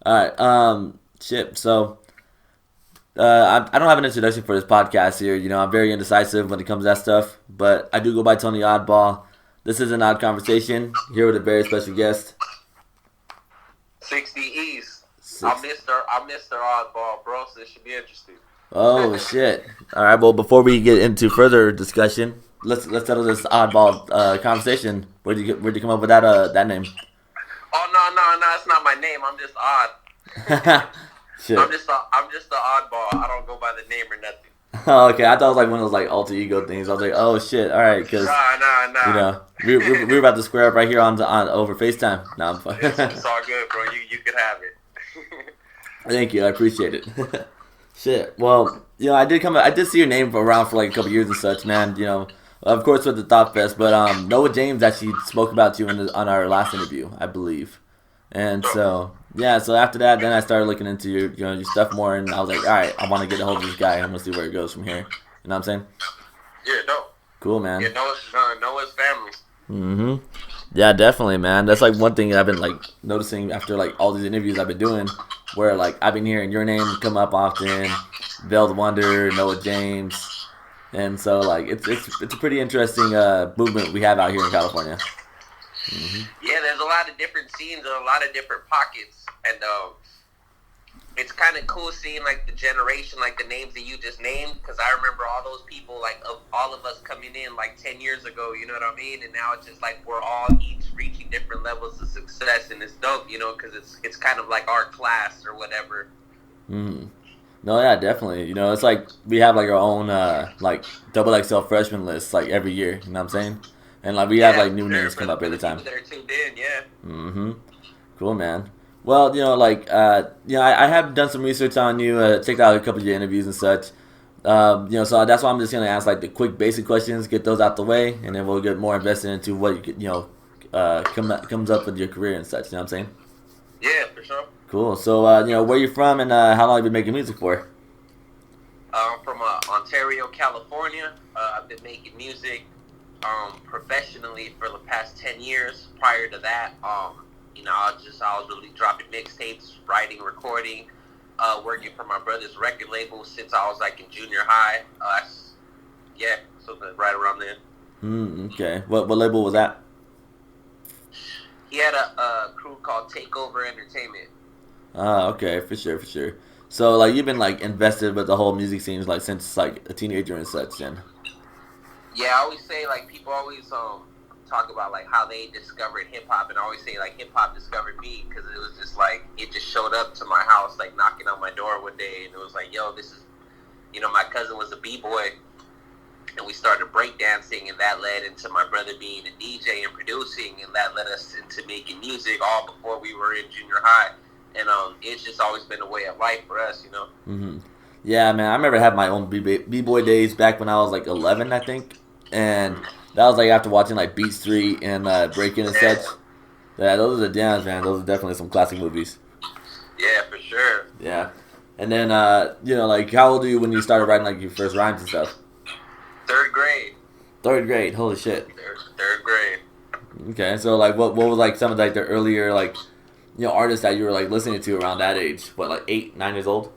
All right. Shit. So, I don't have an introduction for this podcast here. I'm very indecisive when it comes to that stuff, but I do go by Tony Oddball. This is an odd conversation here with a very special guest. 60 East. I'm Six. Mr. I'm Mr. Oddball, bro. So this should be interesting. Oh shit. All right. Well, before we get into further discussion, let's settle this oddball conversation. Where'd you come up with that name? Oh no, it's not my name. I'm just odd. Shit. I'm just the oddball. I don't go by the name or nothing. Oh, okay. I thought it was like one of those like alter ego things. I was like, oh shit. All right, because you Nah. know we're about to square up right here on over FaceTime. No, I'm fine. It's all good, bro. You could have it. Thank you. I appreciate it. Shit. Well, I did see your name around for like a couple years and such, man. Of course with the Thought Fest, but Noah James actually spoke about you on our last interview, I believe. And So, so yeah, so after that, then I started looking into your stuff more, and I was like, all right, I want to get a hold of this guy. I'm gonna see where it goes from here. You know what I'm saying? yeah, no. Cool, man. Yeah, Noah's family. Mm-hmm. Yeah, definitely, man. That's like one thing I've been like noticing after like all these interviews I've been doing, where like I've been hearing your name come up often, Veiled Wonder, Noah James, and so like it's a pretty interesting movement we have out here in California. Hmm. Yeah, there's a lot of different scenes and a lot of different pockets, and it's kind of cool seeing like the generation, like the names that you just named, because I remember all those people, like of all of us coming in like 10 years ago, you know what I mean? And now it's just like we're all each reaching different levels of success, and it's dope, because it's kind of like our class or whatever. Hmm. No, yeah, definitely. It's like we have like our own like double XL freshman list like every year. You know what I'm saying? And like we have Yeah, like for new sure. names For come the, up for every the time. people that are tuned in, yeah. Mm-hmm. Cool, man. Well, I have done some research on you, checked out a couple of your interviews and such. So that's why I'm just gonna ask like the quick basic questions, get those out the way, and then we'll get more invested into what comes up with your career and such. You know what I'm saying? Yeah, for sure. Cool. So, where you from and how long you been making music for? I'm from Ontario, California. I've been making music professionally for the past 10 years. Prior to that, I was really dropping mixtapes, writing, recording, working for my brother's record label since I was like in junior high. Yeah, so right around then. Okay. What label was that? He had a crew called Takeover Entertainment. Okay, for sure, for sure. So, like, you've been like invested with the whole music scene like since like a teenager and such. Then. Yeah, I always say like people always talk about like how they discovered hip hop, and I always say like hip hop discovered me because it was just like it just showed up to my house like knocking on my door one day, and it was like, yo, this is my cousin was a b-boy, and we started breakdancing, and that led into my brother being a DJ and producing, and that led us into making music all before we were in junior high, and it's just always been a way of life for us. Mm-hmm. Yeah, man. I remember having my own b-boy days back when I was like 11, I think, and that was like after watching like Beat Street and Breaking and such. Yeah, Yeah, those are the jams, man. Those are definitely some classic movies. yeah, for sure. Yeah. And then, like, how old are you when you started writing like your first rhymes and stuff? Third grade. Third grade. Holy shit. Third grade. Okay, so like, what was like some of like the earlier like, artists that you were like listening to around that age? What, like 8, 9 years old?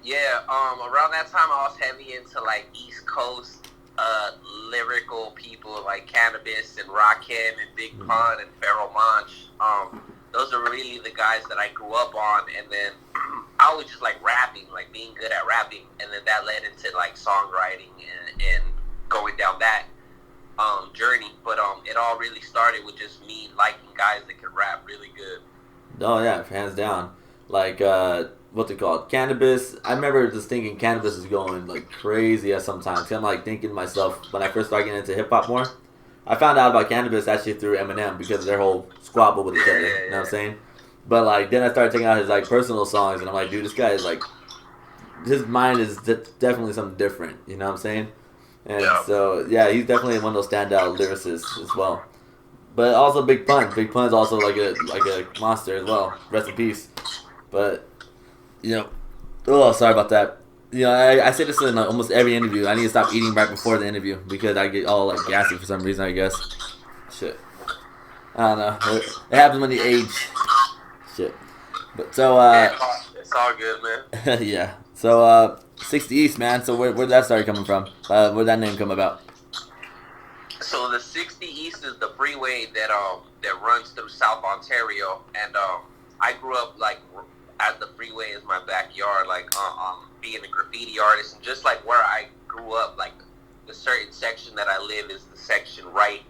Yeah, around that time I was heavy into like East Coast lyrical people like Cannabis and Rakim and Big Mm-hmm. Pun and Pharoah Monch. Those are really the guys that I grew up on, and then I was just like rapping, like being good at rapping, and then that led into like songwriting and going down that journey. But it all really started with just me liking guys that could rap really good. Oh yeah, hands down. Like what's it called? Cannabis. I remember just thinking Cannabis is going like crazy at sometimes. I'm like thinking to myself when I first started getting into hip hop more. I found out about Cannabis actually through Eminem because of their whole squabble with each Yeah, other. yeah, You know what I'm yeah. saying? But like then I started checking out his like personal songs and I'm like, dude, this guy is like his mind is definitely something different. You know what I'm saying? And Yeah. so yeah, he's definitely one of those standout lyricists as well. But also Big Pun. Big Pun's also like a monster as well. Rest in peace. But you know, oh sorry about that. I say this in like, almost every interview. I need to stop eating right before the interview because I get all like gassy for some reason. I guess. Shit. I don't know. It happens when you age. Shit. But so Yeah, it's all good, man. yeah. So 60 East, man. So where did that start coming from? Where did that name come about? So the 60 East is the freeway that runs through South Ontario, and I grew up like as the freeway is my backyard, like being a graffiti artist, and just like where I grew up, like the certain section that I live is the section right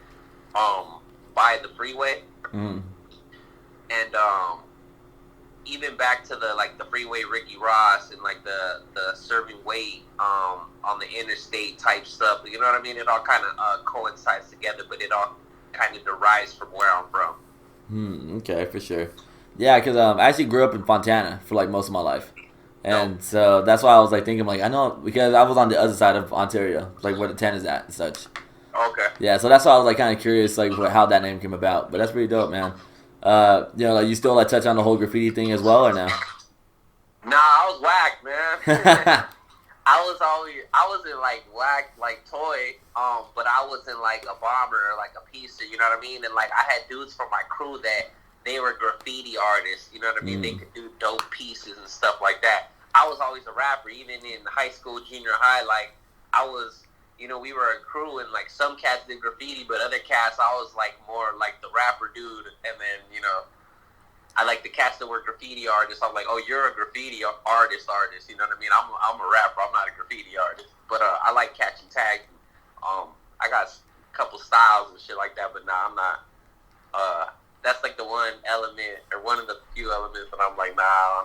by the freeway, Mm. and even back to the freeway Ricky Ross and like the serving weight on the interstate type stuff. You know what I mean? It all kind of coincides together, but it all kind of derives from where I'm from. Okay, for sure. Yeah, because I actually grew up in Fontana for like most of my life, and so that's why I was like thinking like I know because I was on the other side of Ontario, like where the 10 is at and such. Okay. Yeah, so that's why I was like kind of curious like how that name came about. But that's pretty dope, man. Like you still like touch on the whole graffiti thing as well, or no? Nah, I was whack, man. I was in like whack like toy, but I wasn't like a bomber or like a piecer, you know what I mean? And like I had dudes from my crew that they were graffiti artists, you know what I mean? They could do dope pieces and stuff like that. I was always a rapper, even in high school, junior high. Like I was, we were a crew, and like some cats did graffiti, but other cats, I was like more like the rapper dude, and then I like the cats that were graffiti artists. I'm like, oh, you're a graffiti artist. You know what I mean? I'm a rapper. I'm not a graffiti artist. But I like catching tags. I got a couple styles and shit like that. But nah, I'm not. That's like the one element or one of the few elements that I'm like, nah.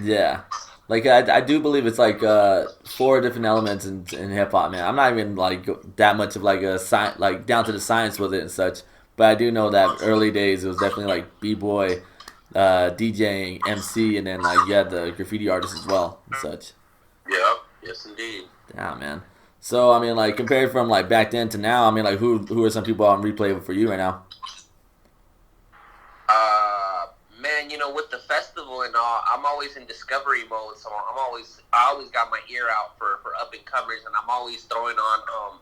Yeah. Like I do believe it's like 4 different elements in hip hop, man. I'm not even like that much of like a science, like down to the science with it and such. But I do know that early days it was definitely like b-boy, DJing, MC, and then like you had the graffiti artists as well and such. Yeah. Yes, indeed. Yeah, man. So I mean, like compared from like back then to now, I mean, like who are some people on replay for you right now? Man, with the festival and all, I'm always in discovery mode, so I always got my ear out for up and comers, and I'm always throwing on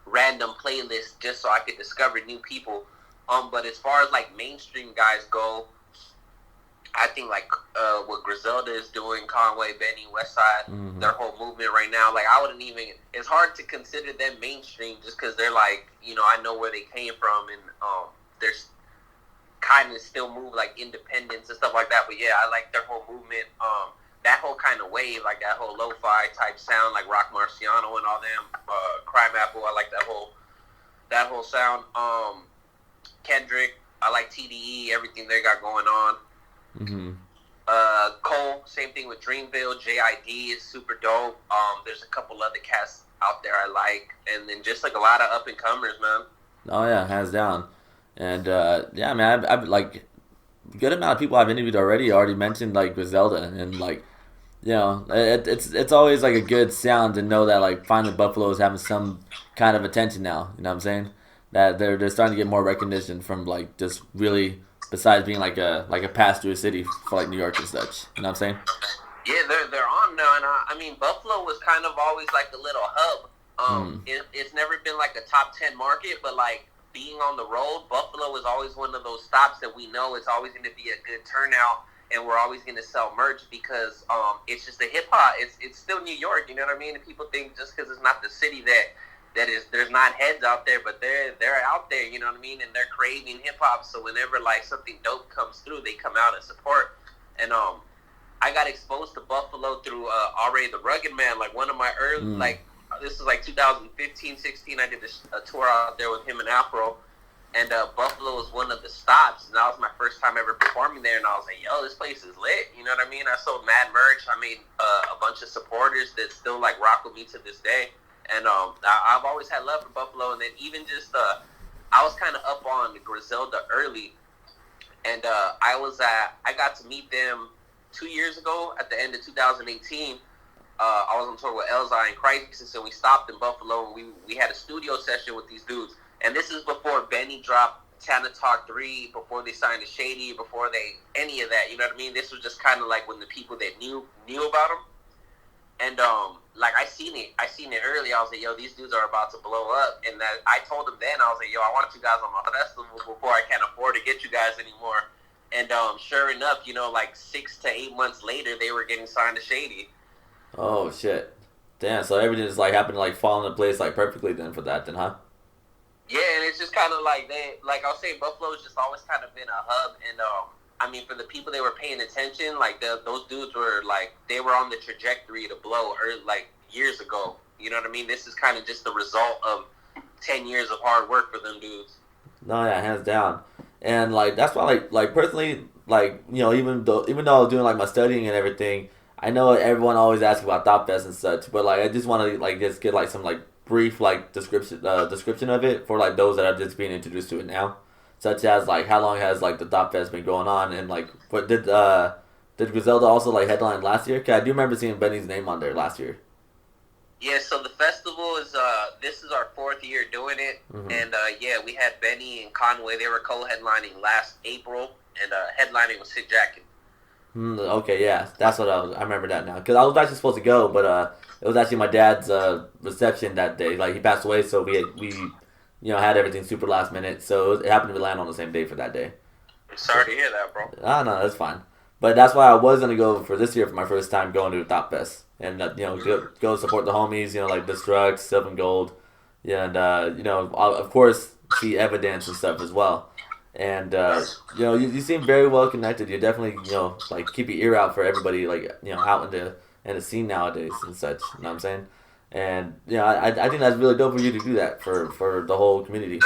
random playlists just so I could discover new people. But as far as like mainstream guys go, I think like what Griselda is doing, Conway, Benny, Westside, their whole movement right now, like I wouldn't even. It's hard to consider them mainstream just because they're like, I know where they came from, and they're kind of still move like independence and stuff like that. But yeah, I like their whole movement. That whole kind of wave, like that whole lo-fi type sound, like Rock Marciano and all them. Crime Apple, I like that whole sound. Kendrick, I like TDE, everything they got going on. Cole, same thing with Dreamville. JID is super dope. There's a couple other cats out there I like, and then just like a lot of up and comers, man. Oh yeah, hands down. And yeah, man, I've like good amount of people I've interviewed already mentioned like Griselda, and like it's always like a good sound to know that like finally Buffalo is having some kind of attention now. You know what I'm saying? That they're starting to get more recognition from like just really besides being like a pass-through city for like New York and such. You know what I'm saying? Yeah, they're on now, and I mean Buffalo was kind of always like a little hub. It's never been like a top 10 market, but like being on the road, Buffalo is always one of those stops that we know it's always going to be a good turnout, and we're always going to sell merch because it's just a hip hop. It's still New York, you know what I mean? And people think just because it's not the city that is, there's not heads out there, but they're out there, you know what I mean? And they're craving hip hop, so whenever like something dope comes through, they come out and support. And I got exposed to Buffalo through Already the Rugged Man, like one of my early like. This is like 2015, 16. I did a tour out there with him and Afro, and Buffalo was one of the stops, and that was my first time ever performing there. And I was like, "Yo, this place is lit." You know what I mean? I sold mad merch. I made a bunch of supporters that still like rock with me to this day. And I've always had love for Buffalo. And then even just I was kind of up on Griselda early, and I got to meet them 2 years ago at the end of 2018. I was on tour with Elzai and Crisis, and we stopped in Buffalo, and we had a studio session with these dudes. And this is before Benny dropped Tana Talk 3, before they signed to Shady, before any of that, you know what I mean? This was just kind of like when the people that knew about them. And like I seen it early. I was like, yo, these dudes are about to blow up. And that I told them then, I was like, yo, I want you guys on my festival before I can't afford to get you guys anymore. And sure enough, like 6 to 8 months later, they were getting signed to Shady. Oh shit. Damn. So everything just like happened to like fall into place like perfectly then for that then, huh? Yeah, and it's just kind of like like I was saying, Buffalo's just always kind of been a hub, and I mean, for the people that were paying attention, like those dudes were like they were on the trajectory to blow, like years ago. You know what I mean? This is kind of just the result of 10 years of hard work for them dudes. No, yeah, hands down. And like that's why like personally like even though I was doing like my studying and everything, I know everyone always asks about Thought Fest and such, but like I just want to like just get like some like brief like description of it for like those that are just being introduced to it now, such as like how long has like the Thought Fest been going on and like what did Griselda also like headline last year? 'Cause I do remember seeing Benny's name on there last year. Yeah, so the festival is this is our 4th year doing it, Mm-hmm. and yeah, we had Benny and Conway. They were co-headlining last April, and headlining was Sid Jacket. Okay, yeah, that's what I remember that now because I was actually supposed to go, but it was actually my dad's reception that day. Like he passed away, so we had everything super last minute, so it happened to land on the same day for that day. I'm sorry to hear that, bro. Ah, no, that's fine. But that's why I was gonna go for this year for my first time going to a Top Fest and go support the homies, like Destruct, Silver and Gold, yeah, and I'll, of course see Evidence and stuff as well. And you seem very well connected. You definitely like keep your ear out for everybody like out in the scene nowadays and such. You know what I'm saying? And I think that's really dope for you to do that for the whole community.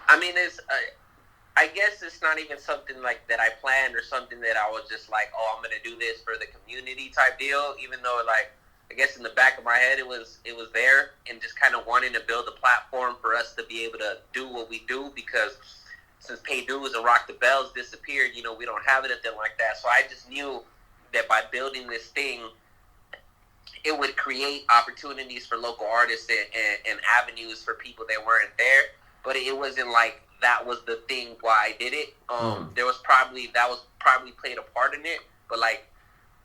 I mean, I guess it's not even something like that I planned or something that I was just like, oh, I'm gonna do this for the community type deal. Even though, like, I guess in the back of my head it was there, and just kind of wanting to build a platform for us to be able to do what we do, because since Pay Dues and Rock the Bells disappeared, we don't have anything like that. So I just knew that by building this thing, it would create opportunities for local artists and avenues for people that weren't there. But it wasn't like that was the thing why I did it. That was probably played a part in it. But like,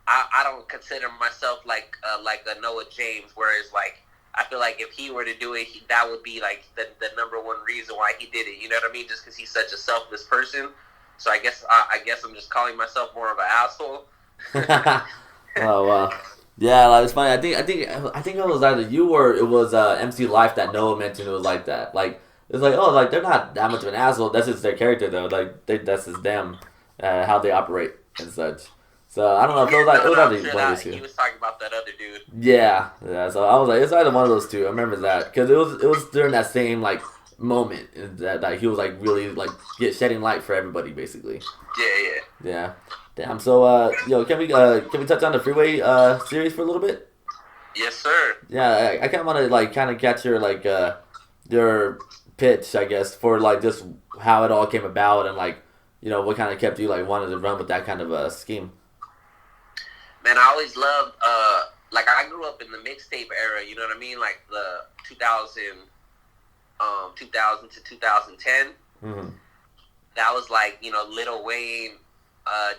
I don't consider myself like a Noah James. Whereas like, I feel like if he were to do it, that would be like the number one reason why he did it. You know what I mean? Just because he's such a selfless person. So I guess I'm just calling myself more of an asshole. Oh wow. Yeah, like, it's funny. I think it was either you or it was MC Life that Noah mentioned. It was like that. Like it's like, oh, like they're not that much of an asshole. That's just their character though. Like that's just them, how they operate and such. So I don't know if it was like it was either one of those two. He was talking about that other dude. Yeah. So I was like, it's either one of those two. I remember that because it was during that same like moment that like he was like really like shedding light for everybody basically. Yeah. Yeah. Damn. So can we touch on the Freeway series for a little bit? Yes, sir. Yeah, I kind of want to like kind of catch your pitch, I guess, for like just how it all came about and like what kind of kept you like wanting to run with that kind of scheme. Man, I always loved like I grew up in the mixtape era. You know what I mean? Like the 2000 to 2010. Mm-hmm. That was like Lil Wayne.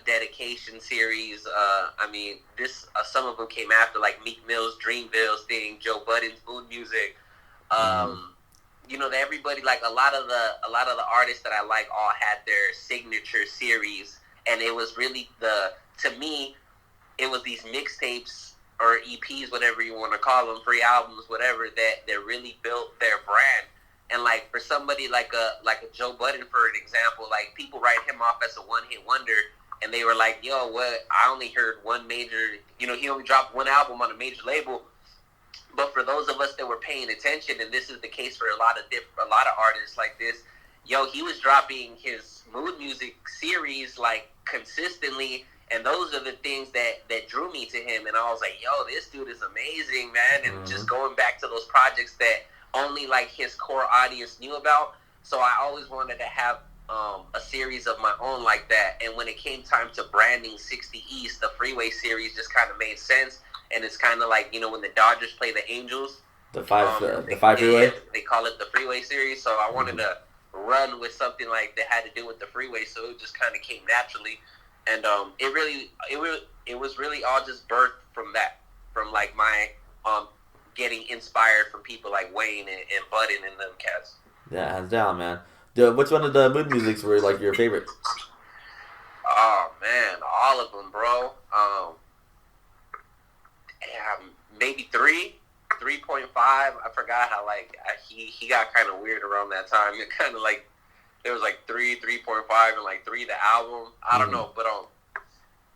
Dedication series. I mean, this some of them came after, like Meek Mill's Dreamville's thing, Joe Budden's Mood Music. Everybody, like a lot of the artists that I like all had their signature series, and it was really to me, it was these mixtapes or EPs, whatever you want to call them, free albums, whatever, that really built their brand. And like for somebody like a Joe Budden, for an example, like people write him off as a one-hit wonder, and they were like, "Yo, what? I only heard one major. He only dropped one album on a major label." But for those of us that were paying attention, and this is the case for a lot of artists like this, he was dropping his Mood Music series like consistently, and those are the things that drew me to him. And I was like, "Yo, this dude is amazing, man!" And just going back to those projects that only like his core audience knew about. So I always wanted to have a series of my own like that. And when it came time to branding 60 East, the Freeway series just kind of made sense. And it's kind of like when the Dodgers play the Angels, the five Freeway. They call it the Freeway series. So I wanted to run with something like that had to do with the freeway. So it just kind of came naturally. And it was really all just birthed from that, from like my getting inspired from people like Wayne and Budden and them cats. Yeah, hands down, man. Which one of the mood musics were like your favorite? Oh man, all of them, bro. Yeah, maybe 3.5. I forgot how he got kind of weird around that time. It kind of like there was like 3.5, and like 3 the album. I don't Mm-hmm. know, but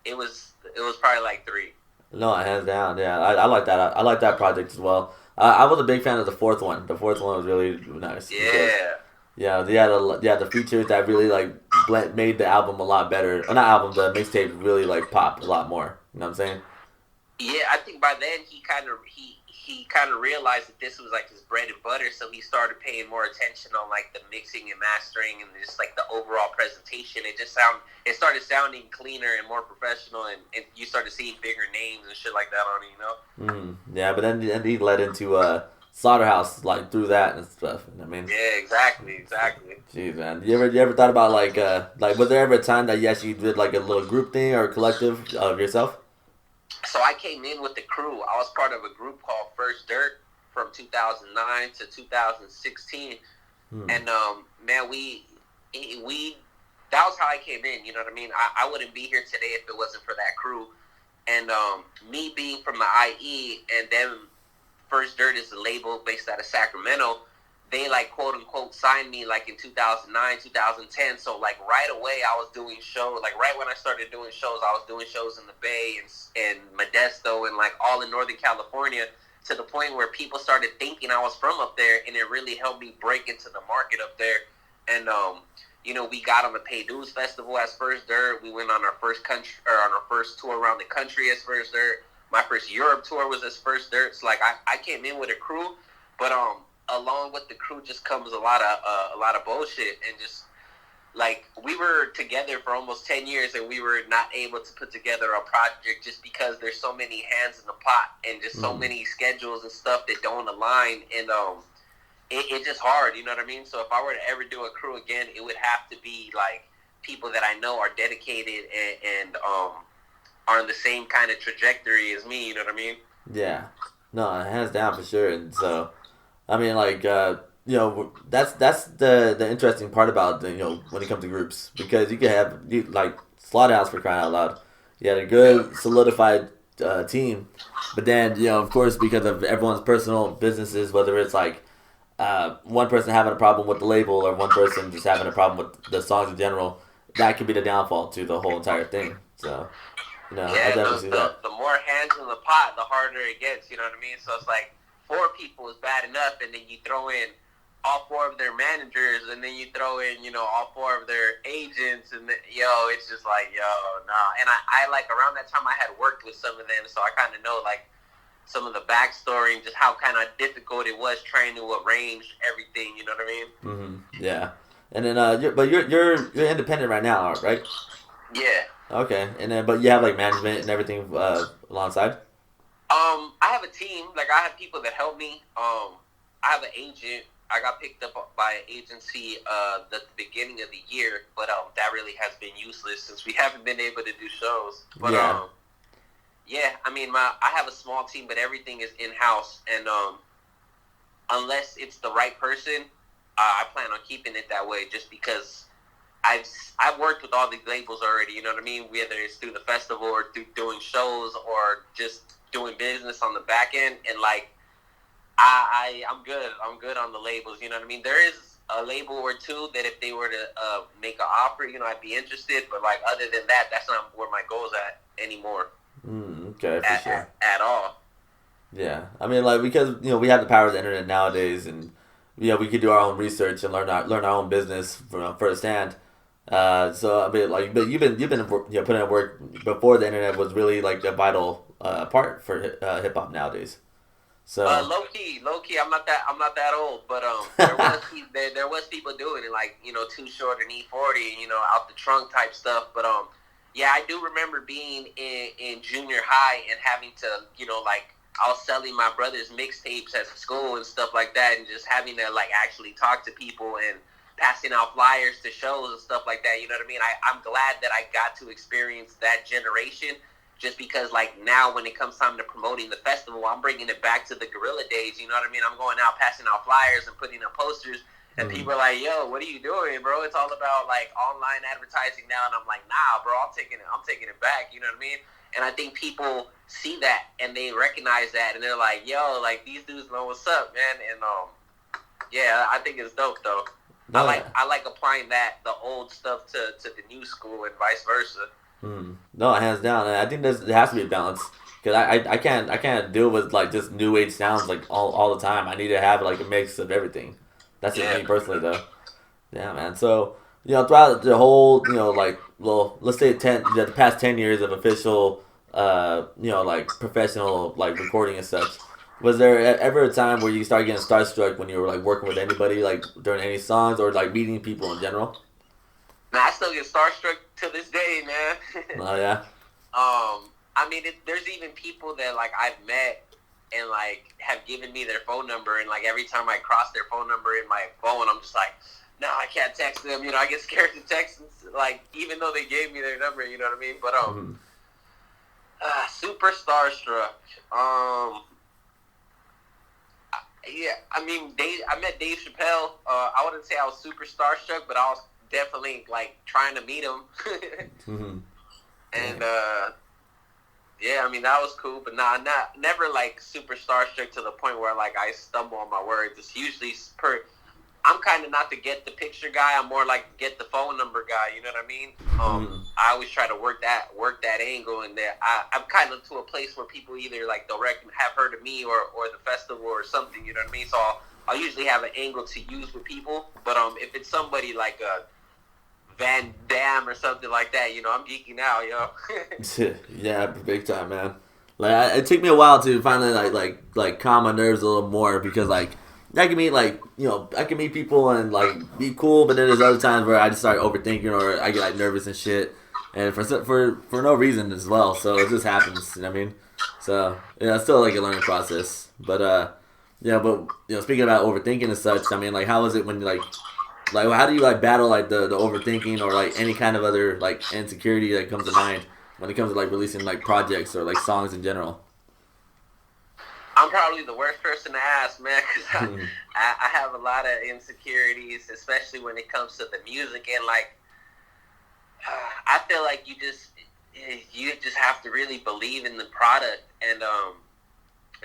it was probably like 3. No, hands down. Yeah, I like that. I like that project as well. I was a big fan of the fourth one. The fourth one was really nice because Yeah, yeah, the features that really like made the album a lot better. Or not album, the mixtape really like pop a lot more. You know what I'm saying? yeah. I think by then he kind of realized that this was like his bread and butter, so he started paying more attention on like the mixing and mastering and just like the overall presentation. It started sounding cleaner and more professional, and you started seeing bigger names and shit like that on it, you know. Yeah, but then he led into Slaughterhouse like through that and stuff. I mean, Yeah, exactly. jeez, man, you ever thought about like was there ever a time that you actually did like a little group thing or a collective of yourself? So I came in with the crew. I was part of a group called First Dirt from 2009 to 2016, Hmm. and man, we that was how I came in. You know what I mean? I wouldn't be here today if it wasn't for that crew. And me being from the IE, and then First Dirt is a label based out of Sacramento. They like quote unquote signed me like in 2009, 2010. So like right away I was doing shows. Like right when I started doing shows, I was doing shows in the Bay and Modesto and like all in Northern California, to the point where people started thinking I was from up there, and it really helped me break into the market up there. And we got on the Pay Dues Festival as First Dirt. We went on our first tour around the country as First Dirt. My first Europe tour was as First Dirt. So like I came in with a crew, but along with the crew just comes a lot of bullshit, and just like we were together for almost 10 years and we were not able to put together a project just because there's so many hands in the pot and just so Mm. many schedules and stuff that don't align, and it's just hard, you know what I mean? So if I were to ever do a crew again, it would have to be like people that I know are dedicated and are on the same kind of trajectory as me, you know what I mean? Yeah, no, hands down for sure. And so I mean, like, that's the interesting part about when it comes to groups because you can have like Slaughterhouse for crying out loud. You had a Yeah. good solidified team, but then of course because of everyone's personal businesses, whether it's like one person having a problem with the label or one person just having a problem with the songs in general, that could be the downfall to the whole entire thing. So I Yeah, definitely the, see the that. the more hands in the pot, the harder it gets. You know what I mean? So it's like 4 people is bad enough, and then you throw in all 4 of their managers, and then you throw in all 4 of their agents, and it's just like nah. And I like around that time I had worked with some of them, so I kind of know like some of the backstory and just how kind of difficult it was trying to arrange everything. You know what I mean? Yeah, and then you're independent right now, right? Yeah. Okay, and then but you have like management and everything alongside. I have a team. Like I have people that help me. I have an agent. I got picked up by an agency the beginning of the year, but that really has been useless since we haven't been able to do shows. But Yeah. yeah, I mean, I have a small team, but everything is in house, and unless it's the right person, I plan on keeping it that way. Just because I've worked with all these labels already. You know what I mean? Whether it's through the festival or through doing shows or just doing business on the back end, and like I'm good. I'm good on the labels. You know what I mean? There is a label or two that if they were to make an offer, I'd be interested. But like other than that, that's not where my goals at anymore Okay, for sure. at all. Yeah, I mean, like because we have the power of the internet nowadays, and we could do our own research and learn our own business from firsthand. So I mean, like, but you've been putting in work before the internet was really like a vital part for hip hop nowadays. So Low key, I'm not that old, but there was people doing it like Too Short and E40, out the trunk type stuff. But yeah, I do remember being in junior high and having to like I was selling my brother's mixtapes at school and stuff like that, and just having to like actually talk to people and passing out flyers to shows and stuff like that. You know what I mean? I'm glad that I got to experience that generation, just because like now when it comes time to promoting the festival, I'm bringing it back to the guerrilla days. You know what I mean? I'm going out passing out flyers and putting up posters, And Mm-hmm. people are like, "Yo, what are you doing, bro? It's all about like online advertising now." And I'm like, "Nah, bro, I'm taking it back." You know what I mean? And I think people see that and they recognize that, and they're like, "Yo, like these dudes know what's up, man." And yeah, I think it's dope though. Oh, yeah. I like applying the old stuff to the new school and vice versa. No, hands down. And I think there has to be a balance because I can't deal with like just new age sounds like all the time. I need to have like a mix of everything. That's just Yeah, me personally though. Yeah, man. So throughout the whole like well let's say the past 10 years of official like professional like recording and such. Was there ever a time where you started getting starstruck when you were like working with anybody like during any songs or like meeting people in general? man, I still get starstruck to this day, man. Oh yeah. I mean, there's even people that like I've met and like have given me their phone number, and like every time I cross their phone number in my phone, I'm just like, no, I can't text them. I get scared to text, like even though they gave me their number. You know what I mean? But super starstruck. Yeah, I mean, I met Dave Chappelle. I wouldn't say I was super starstruck, but I was definitely like trying to meet him. Mm-hmm. And yeah, I mean that was cool, but never like super starstruck to the point where like I stumble on my words. It's usually I'm kind of not the get the picture guy. I'm more like get the phone number guy. You know what I mean? I always try to work that angle, and I'm kind of to a place where people either like direct have heard of me or the festival or something. You know what I mean? So I'll usually have an angle to use with people. But if it's somebody like a Van Damme or something like that, I'm geeking out, Yeah, big time, man. Like it took me a while to finally like calm my nerves a little more because like I can meet I can meet people and like be cool, but then there's other times where I just start overthinking or I get like nervous and shit, and for no reason as well. So it just happens, you know what I mean? So yeah, it's still like a learning process. But speaking about overthinking and such, I mean like how is it when you like how do you like battle like the overthinking or like any kind of other like insecurity that comes to mind when it comes to like releasing like projects or like songs in general? I'm probably the worst person to ask, man, because I have a lot of insecurities, especially when it comes to the music, and like I feel like you just have to really believe in the product and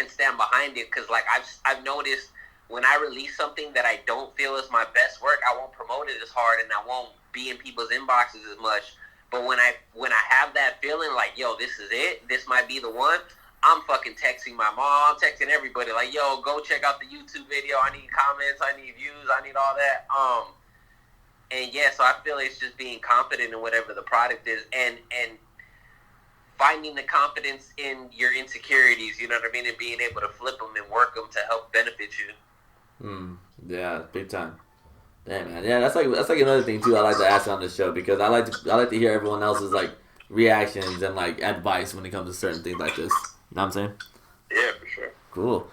stand behind it, because like I've noticed when I release something that I don't feel is my best work, I won't promote it as hard and I won't be in people's inboxes as much. But when I have that feeling like, yo, this is it, this might be the one, I'm fucking texting my mom, texting everybody like, yo, go check out the YouTube video. I need comments, I need views, I need all that. And yeah, so I feel it's just being confident in whatever the product is and finding the confidence in your insecurities, you know what I mean, and being able to flip them and work them to help benefit you. Yeah, big time. Damn, man. Yeah, that's like another thing too. I like to ask on this show because I like to hear everyone else's like reactions and like advice when it comes to certain things like this. You know what I'm saying? Yeah, for sure. Cool.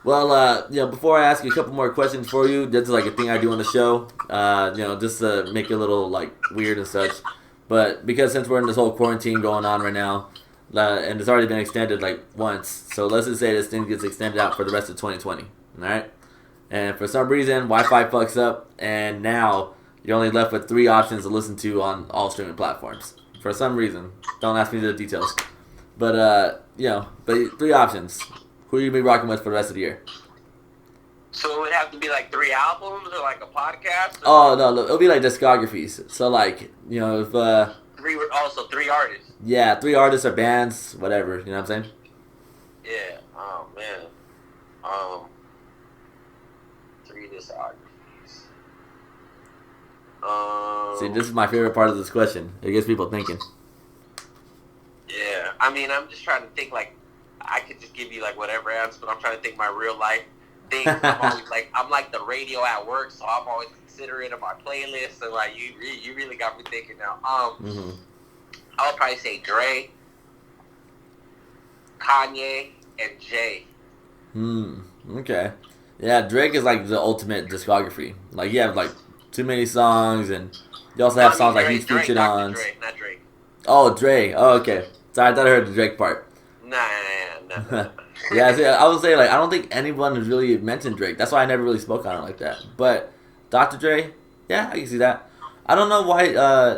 Well, before I ask you a couple more questions for you, that's like a thing I do on the show. Just to make it a little like weird and such. But because since we're in this whole quarantine going on right now, and it's already been extended like once, so let's just say this thing gets extended out for the rest of 2020. All right. And for some reason, Wi-Fi fucks up, and now you're only left with 3 options to listen to on all streaming platforms. For some reason, don't ask me the details, but 3 options. Who are you gonna be rocking with for the rest of the year? So it would have to be like 3 albums or like a podcast? Oh no, it'll be like discographies. So like if 3 artists. Yeah, 3 artists or bands, whatever. You know what I'm saying? Yeah. Oh man. 3 discographies. See, this is my favorite part of this question. It gets people thinking. Yeah, I mean, I'm just trying to think, like, I could just give you, like, whatever answer, but I'm trying to think my real life things. I'm like the radio at work, so I'm always considering of my playlist, and, like, you really got me thinking now. I would probably say Dre, Kanye, and Jay. Okay. Yeah, Drake is, like, the ultimate discography. Like, you have, like, too many songs, and you also have songs like he's featured on. Drake, not Drake. Oh, Dre. Oh, okay. Sorry, I thought I heard the Drake part. Nah. Yeah, see, I would say, like, I don't think anyone has really mentioned Drake. That's why I never really spoke on it like that. But Dr. Dre. Yeah, I can see that. I don't know why.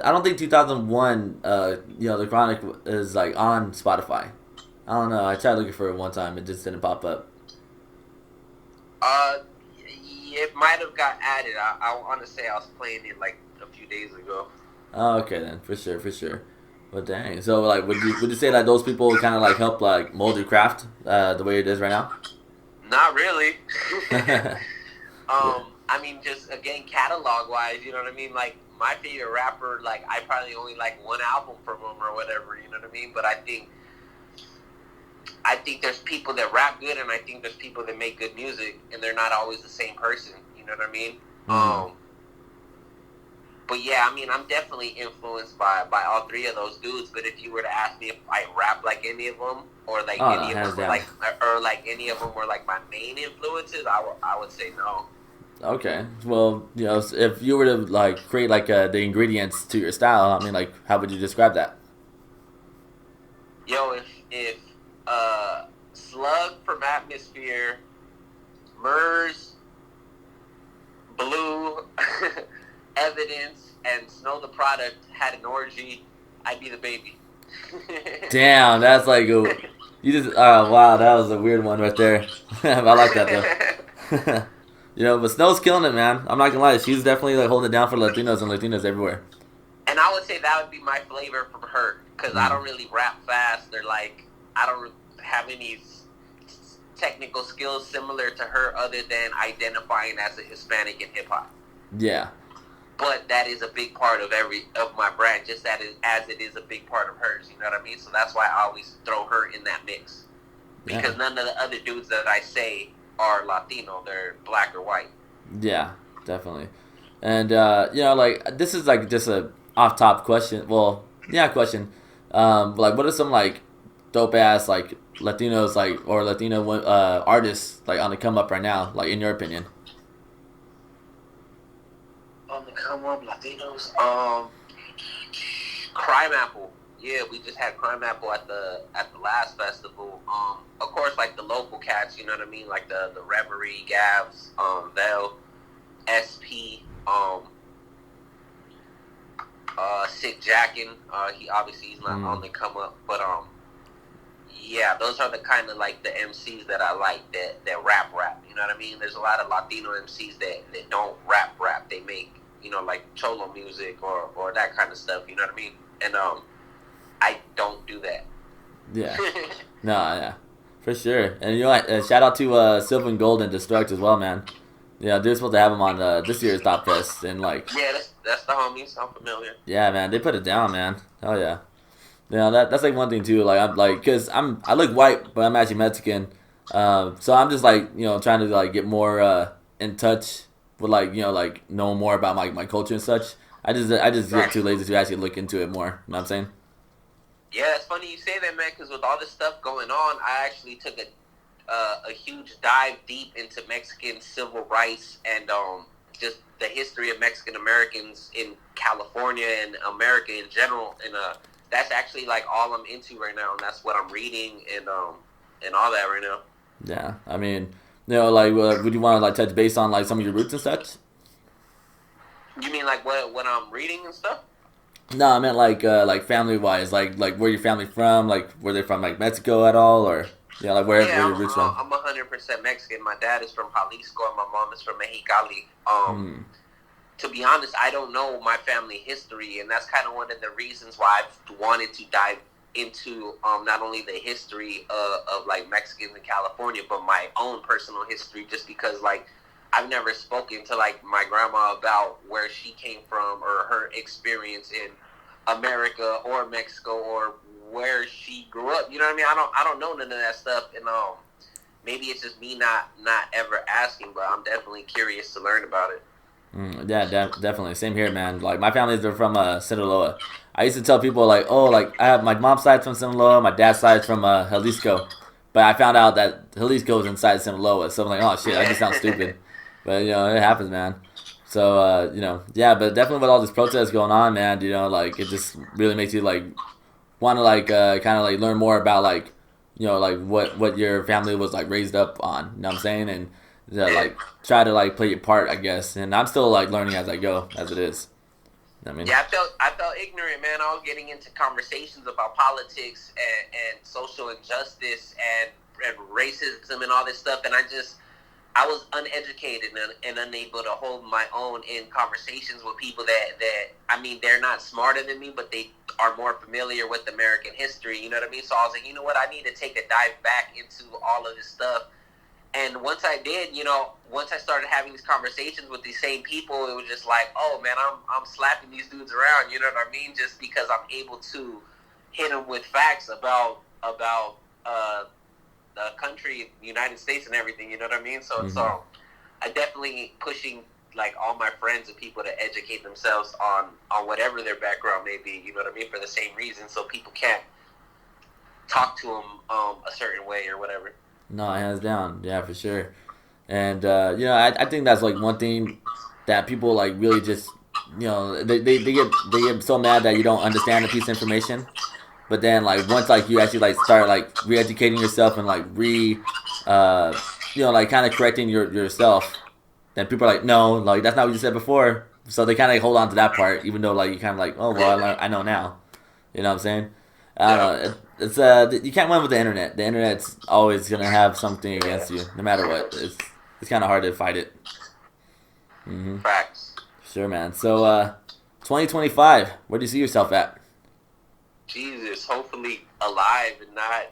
I don't think 2001. The Chronic is like on Spotify. I don't know. I tried looking for it one time. It just didn't pop up. It might have got added. I want to say I was playing it like a few days ago. Oh, okay then, for sure. But dang, so like, would you say that those people kind of like help like mold your craft the way it is right now? Not really. I mean, just again, catalog wise, you know what I mean? Like, my favorite rapper, like, I probably only like one album from him or whatever, you know what I mean? But I think there's people that rap good, and I think there's people that make good music, and they're not always the same person, you know what I mean? Mm-hmm. But yeah, I mean, I'm definitely influenced by all three of those dudes. But if you were to ask me if I rap like any of them, or like any of them were like, or like any of them were like my main influences, I would say no. Okay, well, if you were to like create like the ingredients to your style, I mean, like, how would you describe that? Yo, if Slug from Atmosphere, Murs, Blue, Evidence, and Snow the Product had an orgy, I'd be the baby. Damn, that's like you just wow, that was a weird one right there. I like that though. But Snow's killing it, man. I'm not gonna lie, she's definitely like holding it down for Latinos and Latinas everywhere. And I would say that would be my flavor from her, because I don't really rap fast, or like I don't have any technical skills similar to her other than identifying as a Hispanic in hip hop. Yeah. But that is a big part of my brand, just as it is a big part of hers. You know what I mean? So that's why I always throw her in that mix, because none of the other dudes that I say are Latino; they're black or white. Yeah, definitely. And like, this is like just a off-top question. Well, yeah, question. Like, what are some like dope ass like Latinos like or Latino artists like on the come up right now? Like, in your opinion? On the come up, Latinos. Crime Apple. Yeah, we just had Crime Apple at the last festival. Of course, like the local cats, you know what I mean, like the Reverie, Gavs, Vel, SP, Sick Jackin. He's not on the come up, but yeah, those are the kind of like the MCs that I like that rap. You know what I mean? There's a lot of Latino MCs that don't rap. They make, like cholo music or that kind of stuff. You know what I mean? And I don't do that. Yeah. No, yeah. For sure. And shout out to Silver and Gold and Destruct as well, man. Yeah, they're supposed to have them on this year's Top Fest, and like. Yeah, that's the homies. I'm familiar. Yeah, man, they put it down, man. Hell yeah. Yeah, that's like one thing too. Like, I'm like, cause I look white, but I'm actually Mexican. So I'm just like, trying to like get more in touch with like, like know more about my culture and such. I just get too lazy to actually look into it more. You know what I'm saying? Yeah, it's funny you say that, man. Because with all this stuff going on, I actually took a huge dive deep into Mexican civil rights and just the history of Mexican Americans in California and America in general. And that's actually like all I'm into right now, and that's what I'm reading and all that right now. Yeah, I mean, like, would you want to like touch base on like some of your roots and such? You mean like what I'm reading and stuff? No, I meant like family wise, like where your family from, like were they from like Mexico at all, or like where your roots from? I'm 100% Mexican. My dad is from Jalisco and my mom is from Mexicali. To be honest, I don't know my family history, and that's kind of one of the reasons why I've wanted to dive into not only the history of like Mexicans in California, but my own personal history, just because like I've never spoken to like my grandma about where she came from or her experience in America or Mexico or where she grew up. You know what I mean? I don't know none of that stuff, and maybe it's just me not ever asking, but I'm definitely curious to learn about it. Yeah, definitely. Same here, man. Like, my family's are from Sinaloa. I used to tell people, like, oh, like, I have my mom's side's from Sinaloa, my dad's side's from Jalisco. But I found out that Jalisco is inside Sinaloa. So I'm like, oh, shit, I just sound stupid. But, it happens, man. So, yeah, but definitely with all this protest going on, man, like, it just really makes you, like, want to, like, kind of, like, learn more about, like, like, what your family was, like, raised up on. You know what I'm saying? And yeah, Yeah. like try to like play your part, I guess. And I'm still like learning as I go, as it is. I mean, Yeah, I felt ignorant, man. I was getting into conversations about politics and social injustice and racism and all this stuff, and I was uneducated and unable to hold my own in conversations with people that I mean, they're not smarter than me, but they are more familiar with American history. You know what I mean? So I was like, you know what? I need to take a dive back into all of this stuff. And once I did, once I started having these conversations with these same people, it was just like, oh man, I'm slapping these dudes around. You know what I mean? Just because I'm able to hit them with facts about the country, the United States, and everything. You know what I mean? So I definitely pushing like all my friends and people to educate themselves on whatever their background may be. You know what I mean? For the same reason, so people can't talk to them a certain way or whatever. no, hands down, yeah, for sure. And I think that's like one thing that people like really just they get so mad that you don't understand a piece of information. But then like once like you actually like start like re-educating yourself and like uh like kind of correcting yourself, then people are like, no, like that's not what you said before. So they kind of like, hold on to that part, even though like you kind of like, oh well, I know now. You know what I'm saying? I don't Yeah. know. It's you can't win with the internet. The internet's always gonna have something Yeah. against you, no matter what. It's kind of hard to fight it. Facts. Sure, man. So 2025, where do you see yourself at? Jesus, hopefully alive and not,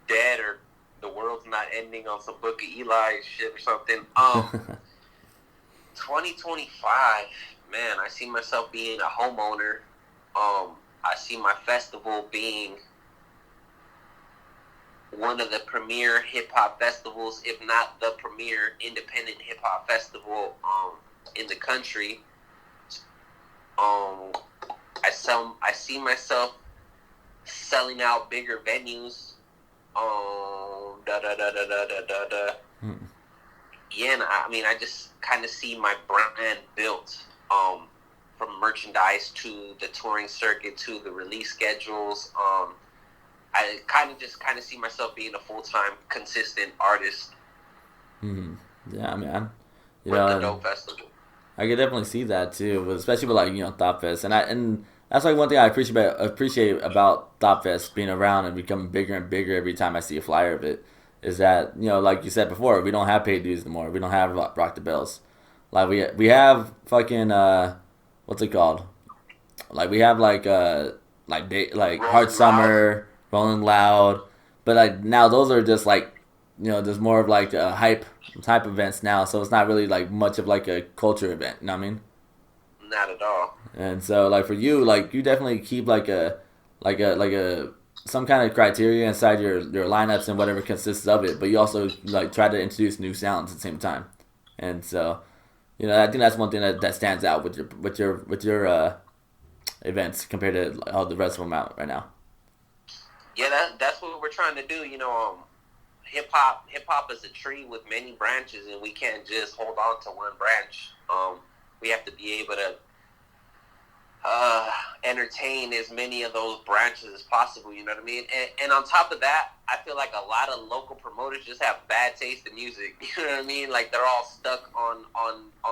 dead, or the world's not ending on some Book of Eli shit or something. 2025, man, I see myself being a homeowner. I see my festival being one of the premier hip hop festivals, if not the premier independent hip hop festival in the country. I see myself selling out bigger venues. Da da da da da da da da. Yeah, and I mean, I just kind of see my brand built. From merchandise to the touring circuit to the release schedules. I kind of see myself being a full-time, consistent artist Yeah, man. You with the know, Dope Festival. I could definitely see that too, but especially with like Thought Fest, and that's like one thing I appreciate about Thought Fest being around and becoming bigger and bigger every time I see a flyer of it. Is that like you said before, we don't have paid dues anymore. We don't have Rock the Bells. Like we have fucking what's it called? Like we have like Rolling Hard Loud. Summer, Rolling Loud, but like now those are just like there's more of like hype events now, so it's not really like much of like a culture event. You know what I mean? Not at all. And so like for you, like you definitely keep like a some kind of criteria inside your lineups and whatever consists of it, but you also like try to introduce new sounds at the same time. And so I think that's one thing that stands out with your events compared to all the rest of them out right now. Yeah, that's what we're trying to do. Hip hop is a tree with many branches, and we can't just hold on to one branch. We have to be able to entertain as many of those branches as possible. You know what I mean? And on top of that, I feel like a lot of local promoters just have bad taste in music. You know what I mean? Like they're all stuck on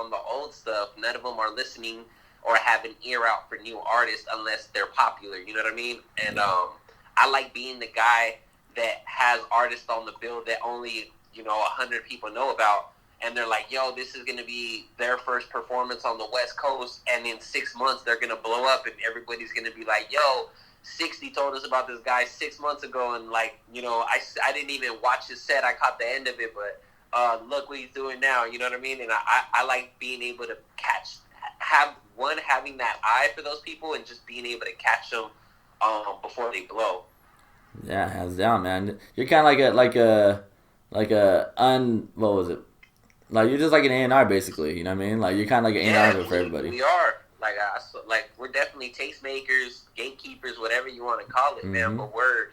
the old stuff. None of them are listening or have an ear out for new artists unless they're popular. You know what I mean? And I like being the guy that has artists on the bill that only 100 people know about. And they're like, yo, this is going to be their first performance on the West Coast. And in 6 months, they're going to blow up. And everybody's going to be like, yo, 60 told us about this guy 6 months ago. And, I didn't even watch his set. I caught the end of it. But look what he's doing now. You know what I mean? And I like being able to having that eye for those people and just being able to catch them before they blow. Yeah, hands down, man. You're kind of what was it? Like you're just like an A&R basically, you know what I mean? Like you're kind of like an A&R for everybody. We are. We're definitely tastemakers, gatekeepers, whatever you want to call it, man. But we're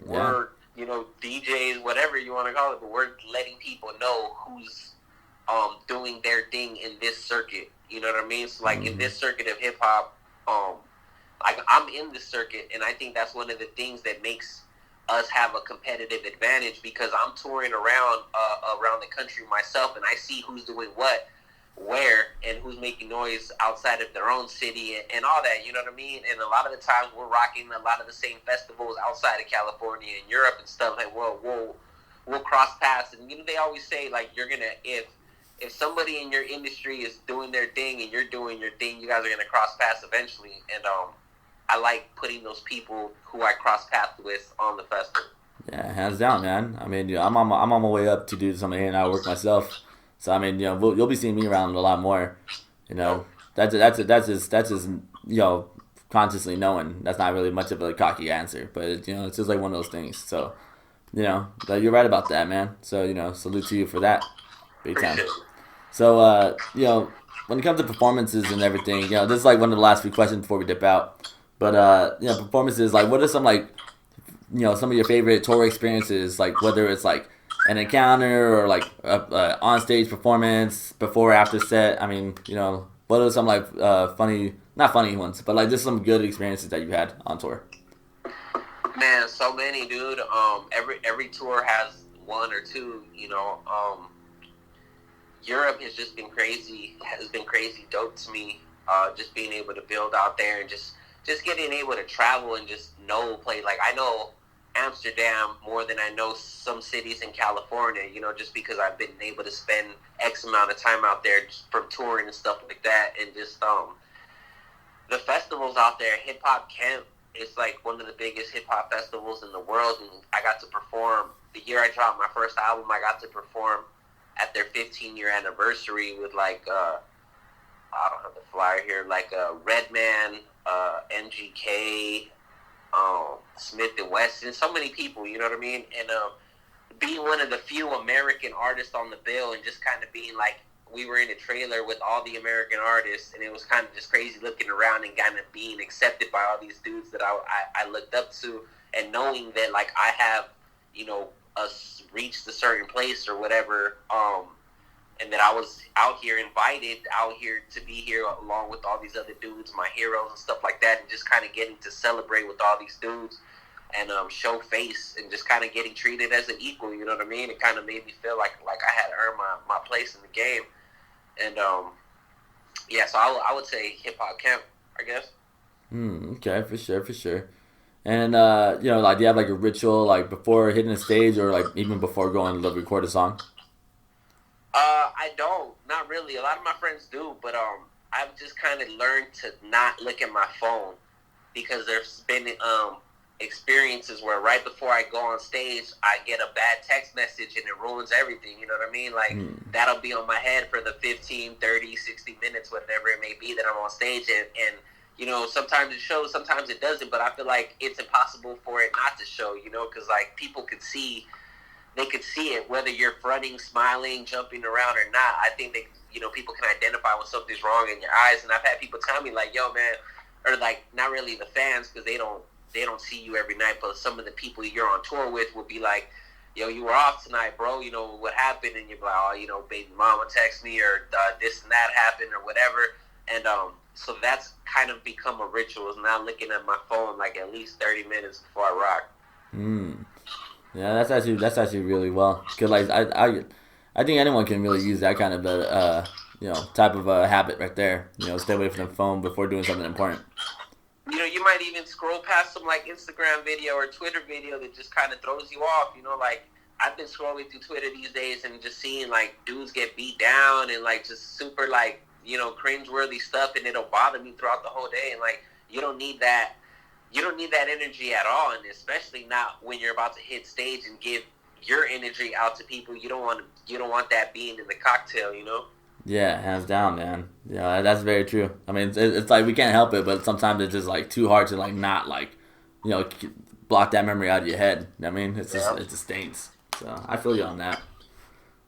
DJs, whatever you want to call it. But we're letting people know who's doing their thing in this circuit. You know what I mean? So in this circuit of hip hop, I'm in the circuit, and I think that's one of the things that makes us have a competitive advantage because I'm touring around the country myself, and I see who's doing what, where, and who's making noise outside of their own city and all that. You know what I mean? And a lot of the times we're rocking a lot of the same festivals outside of California and Europe and stuff. Like, we'll cross paths, and they always say like you're gonna if somebody in your industry is doing their thing and you're doing your thing, you guys are gonna cross paths eventually. And I like putting those people who I cross paths with on the festival. Yeah, hands down, man. I mean, I'm on my way up to do some A&R work myself. So I mean, you'll be seeing me around a lot more. That's just consciously knowing. That's not really much of a cocky answer, but it's just like one of those things. So but you're right about that, man. So salute to you for that, big time. So when it comes to performances and everything, this is like one of the last few questions before we dip out. But performances, like, what are some like some of your favorite tour experiences, like whether it's like an encounter or like a on stage performance before or after set. I mean, what are some like funny, not funny ones, but like just some good experiences that you had on tour? Man, so many, dude. Every tour has one or two. Europe has just been crazy. Has been crazy dope to me. Just being able to build out there and just getting able to travel and just know play. Like, I know Amsterdam more than I know some cities in California, just because I've been able to spend X amount of time out there just from touring and stuff like that. And just the festivals out there, Hip Hop Camp is like one of the biggest hip hop festivals in the world, and I got to perform the year I dropped my first album. I got to perform at their 15-year anniversary with like I don't have the flyer here, like Redman, MGK, Smith and Wesson, so many people, you know what I mean? And being one of the few American artists on the bill, and just kind of being like, we were in a trailer with all the American artists, and it was kind of just crazy looking around and kind of being accepted by all these dudes that I looked up to, and knowing that like I have reached a certain place or whatever, and that I was invited out here to be here along with all these other dudes, my heroes and stuff like that, and just kind of getting to celebrate with all these dudes and show face and just kind of getting treated as an equal, you know what I mean? It kind of made me feel like I had earned my place in the game. And so I would say Hip Hop Camp, I guess. Okay, for sure. And like, do you have like a ritual like before hitting the stage or like even before going to record a song? I don't, not really. A lot of my friends do, but I've just kind of learned to not look at my phone, because there's been experiences where right before I go on stage, I get a bad text message and it ruins everything, you know what I mean? Like, that'll be on my head for the 15, 30, 60 minutes, whatever it may be that I'm on stage, and sometimes it shows, sometimes it doesn't, but I feel like it's impossible for it not to show, because like people could see it, whether you're fronting, smiling, jumping around or not. I think that, people can identify when something's wrong in your eyes. And I've had people tell me like, yo, man, or like, not really the fans, because they don't see you every night, but some of the people you're on tour with will be like, yo, you were off tonight, bro, what happened? And you're like, oh, baby mama text me, or this and that happened, or whatever. And so that's kind of become a ritual, is not looking at my phone like at least 30 minutes before I rock. Yeah, that's actually really well. Cause like I think anyone can really use that kind of a type of a habit right there. Stay away from the phone before doing something important. You might even scroll past some like Instagram video or Twitter video that just kind of throws you off. Like I've been scrolling through Twitter these days and just seeing like dudes get beat down and like just super like cringeworthy stuff, and it'll bother me throughout the whole day. And like you don't need that energy at all, and especially not when you're about to hit stage and give your energy out to people. You don't want that being in the cocktail, Yeah, hands down, man. Yeah, that's very true. I mean, it's like we can't help it, but sometimes it's just like too hard to like not like block that memory out of your head. I mean, it just stains. So I feel you on that.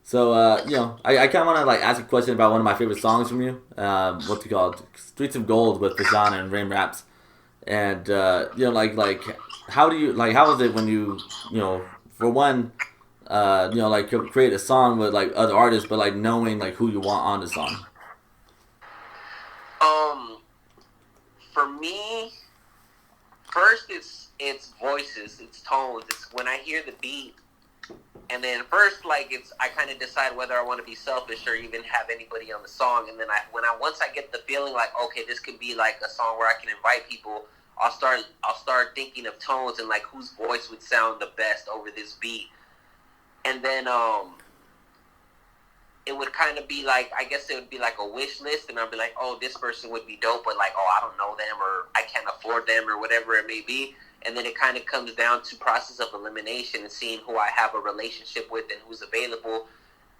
So I kind of want to like ask a question about one of my favorite songs from you. What's it called? Streets of Gold with Fashawn and Rain Raps. And like how was it when you for one like create a song with like other artists, but like knowing like who you want on the song? For me, first it's voices, it's tones. It's when I hear the beat, and then first, like, I kind of decide whether I want to be selfish or even have anybody on the song. And then once I get the feeling like, okay, this could be like a song where I can invite people, I'll start thinking of tones and like whose voice would sound the best over this beat. And then it would kind of be like, I guess it would be like a wish list, and I'd be like, oh, this person would be dope, but like, oh, I don't know them, or I can't afford them, or whatever it may be. And then it kind of comes down to process of elimination and seeing who I have a relationship with and who's available.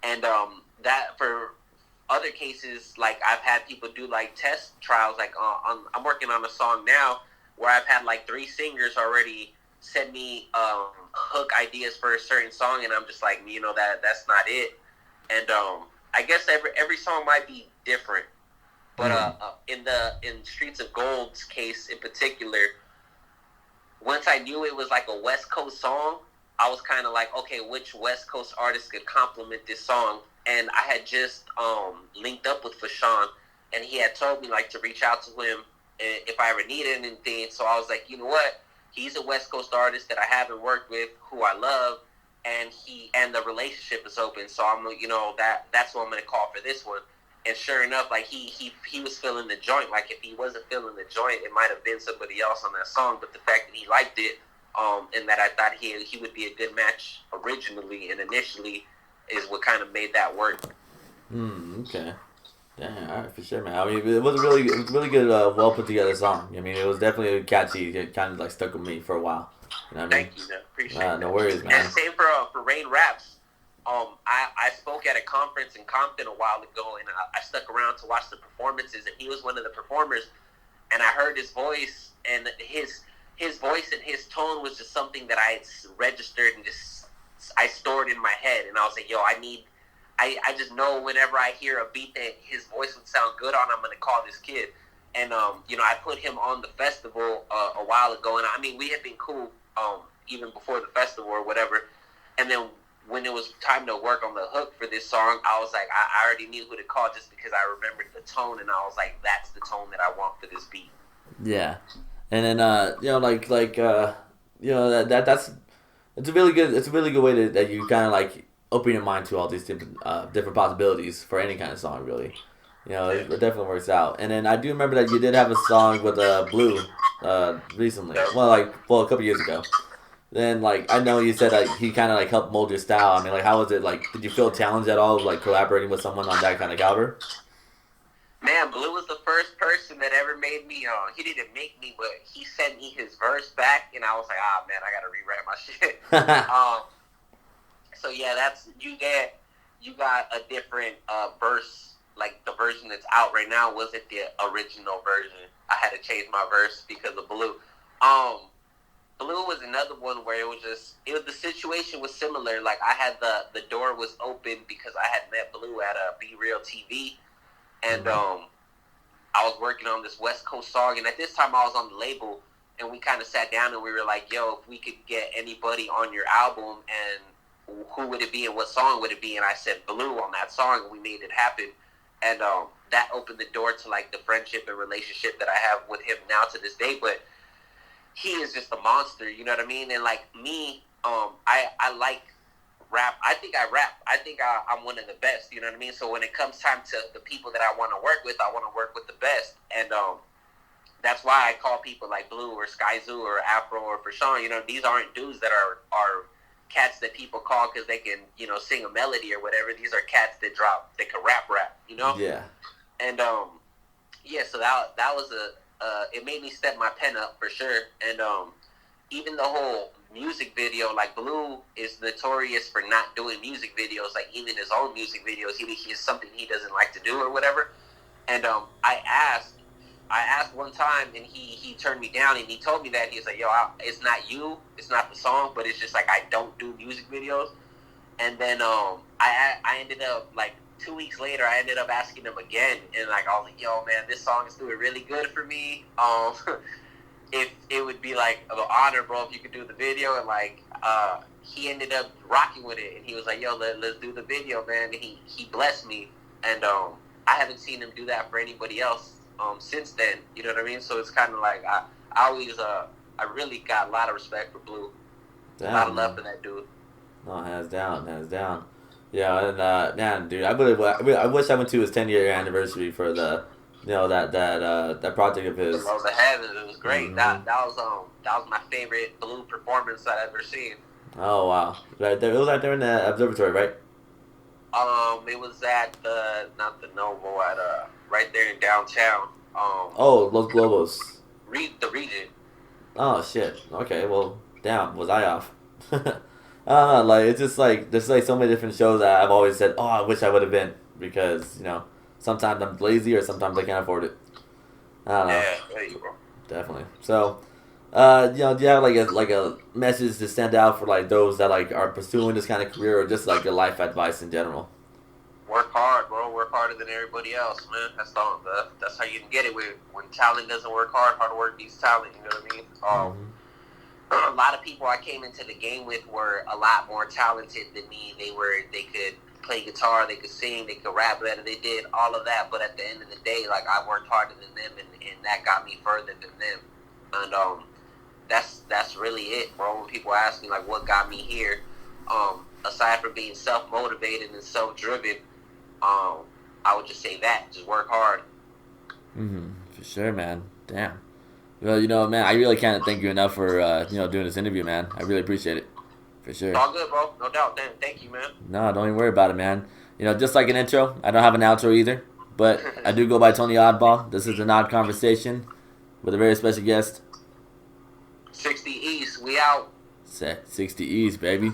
And that for other cases, like I've had people do like test trials. Like I'm working on a song now where I've had like 3 singers already send me hook ideas for a certain song, and I'm just like, that's not it. And I guess every song might be different, but in Streets of Gold's case in particular, once I knew it was like a West Coast song, I was kind of like, okay, which West Coast artist could complement this song? And I had just linked up with Fashawn, and he had told me like to reach out to him if I ever needed anything. So I was like, you know what? He's a West Coast artist that I haven't worked with, who I love, and the relationship is open. So I'm, that's what I'm gonna call for this one. And sure enough, like he was feeling the joint. Like if he wasn't feeling the joint, it might have been somebody else on that song. But the fact that he liked it, and that I thought he would be a good match originally and initially, is what kind of made that work. Okay. Yeah, all right, for sure, man. I mean, it was a really good, well put together song. I mean, it was definitely catchy. It kind of like stuck with me for a while. You know what I mean? Thank you, man. Appreciate that. No worries, man. And same for Rain Raps. I spoke at a conference in Compton a while ago, and I stuck around to watch the performances, and he was one of the performers. And I heard his voice, and his voice and his tone was just something that I had registered and I stored in my head. And I was like, yo, I just know whenever I hear a beat that his voice would sound good on, I'm going to call this kid. And, I put him on the festival a while ago. And, I mean, we had been cool even before the festival or whatever. And then when it was time to work on the hook for this song, I was like, I already knew who to call just because I remembered the tone. And I was like, that's the tone that I want for this beat. Yeah. And then, that's it's a really good way that you kind of like open your mind to all these different possibilities for any kind of song, really. It definitely works out. And then I do remember that you did have a song with Blue recently. Well, a couple years ago. Then, I know you said he kind of helped mold your style. I mean, how was it? Did you feel challenged at all, collaborating with someone on that kind of caliber? Man, Blue was the first person that ever made me. He didn't make me, but he sent me his verse back, and I was like, man, I gotta rewrite my shit. So yeah, you got a different verse. Like the version that's out right now wasn't the original version. I had to change my verse because of Blue. Blue was another one where the situation was similar. Like I had the door was open because I had met Blue at Be Real TV. And I was working on this West Coast song, and at this time I was on the label, and we kind of sat down and we were like, yo, if we could get anybody on your album, and who would it be and what song would it be? And I said Blue on that song, and we made it happen. And that opened the door to the friendship and relationship that I have with him now to this day. But he is just a monster, you know what I mean? And me, I like rap. I think I rap. I think I'm one of the best, you know what I mean? So when it comes time to the people that I want to work with, I want to work with the best. And that's why I call people like Blue or Sky Zoo or Afro or Fashawn. These aren't dudes that are cats that people call because they can, sing a melody or whatever. These are cats that can rap, Yeah. And so that was it made me step my pen up for sure. And even the whole music video, Blue is notorious for not doing music videos. Even his own music videos, he is something he doesn't like to do or whatever. And I asked one time, and he turned me down, and he told me that he's like, yo, it's not you, it's not the song, but it's just I don't do music videos. And then I ended up 2 weeks later, I ended up asking him again, and I was like, yo, man, this song is doing really good for me. If it would be an honor, bro, if you could do the video. And he ended up rocking with it, and he was like, yo, let's do the video, man. And he blessed me, and I haven't seen him do that for anybody else since then, you know what I mean? So it's kind of I I really got a lot of respect for Blue. Damn, A lot of man. love for that dude. No, hands down, hands down. Yeah, and man, dude, I wish I went to his 10-year anniversary for the, that project of The his. Rose of Heaven, it was great. Hmm. That was my favorite Blue performance I've ever seen. Oh wow, right there. It was right there in the observatory, right? It was at not the Novo, at right there in downtown. Oh, Los Globos. The Regent. Oh shit. Okay, well, damn, was I off? I don't know. Like it's just like there's like so many different shows that I've always said, oh, I wish I would have been because sometimes I'm lazy or sometimes I can't afford it. I don't know. Yeah, there you go. Definitely. So, do you have like a message to send out for like those that like are pursuing this kind of career or just like your life advice in general? Work hard, bro. Work harder than everybody else, man. That's how you can get it. When talent doesn't work hard work beats talent. You know what I mean? Mm-hmm. A lot of people I came into the game with were a lot more talented than me. They could play guitar, they could sing, they could rap better. They did all of that, but at the end of the day, like I worked harder than them, and that got me further than them. And that's really it, bro. When people ask me like what got me here, aside from being self motivated and self driven, I would just say that just work hard. For sure, man. Damn. Well, man, I really can't thank you enough for doing this interview, man. I really appreciate it. For sure. It's all good, bro. No doubt. Thank you, man. No, don't even worry about it, man. Just like an intro, I don't have an outro either, but I do go by Tony Awdball. This is an odd conversation with a very special guest. 60 East, we out. Set 60 East, baby.